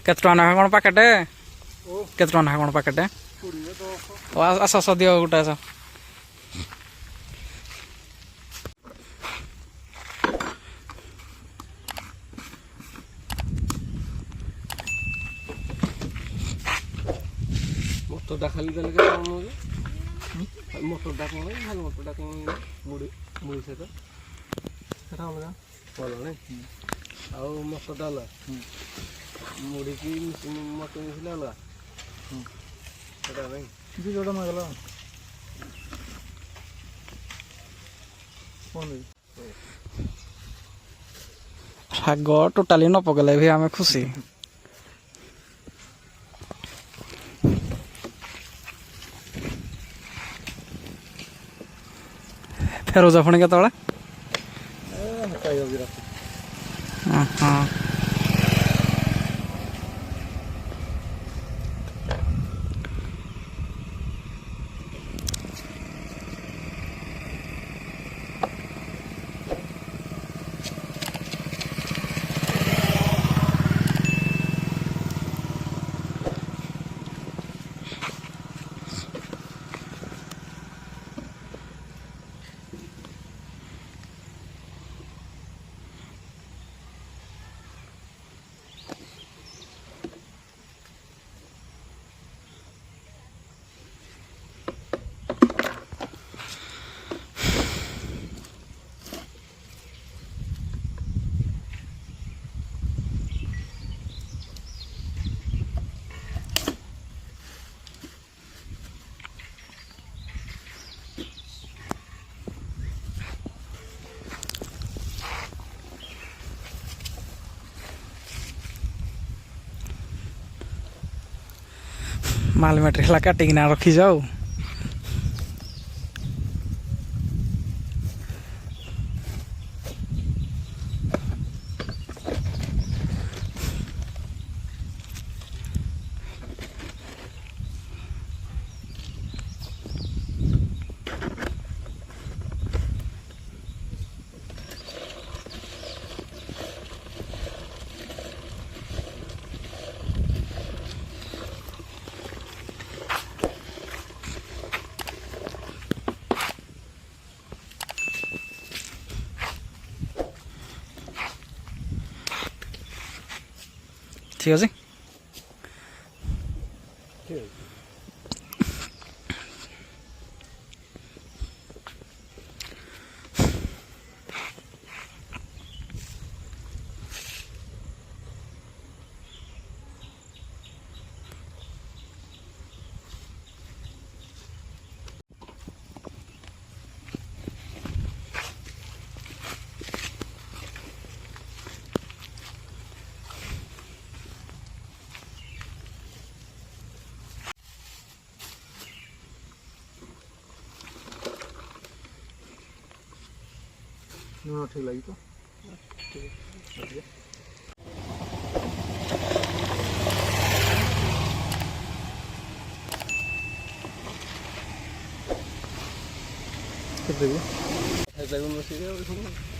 କେତେ ଟଙ୍କା ନେଖା କ'ଣ ପ୍ୟାକେଟ୍ କେତେ ଟଙ୍କା ନେଖା କ'ଣ ପ୍ୟାକେଟ୍ ଆସ ଆସ ଦିଅ ଗୋଟେ ଆସ ମୋଟରଟା ଖାଲି ଦେଲେ କେତେ କଣ ନେଉଛି ମୋଟରଟା କ'ଣ ଖାଲି ମୋଟରଟା କ'ଣ ମୁଢ଼ି ମୁଢ଼ି ସହିତ ସେଟା ଅଲଗା ଭଲ ନାଇଁ ଆଉ ମଟରଟା ଅଲଗା ମୁଢ଼ିକି ମଟର ମିଶିଲେ ଅଲଗା ସେଟା ନାଇଁ ଯୋଉଟା ମାଗଲା ଶାଗ ଟୋଟାଲି ନ ପକେଇଲେ ବି ଆମେ ଖୁସି ଫେରୁଛ ପୁଣି କେତେବେଳେ ହଁ ମାଲ ମେଟେରିଆଲ କାଟିକିନା ରଖିଯାଉ ঠিক আছে ঠিক লাগি তো ଖାଇପାରିବୁ ବସିକି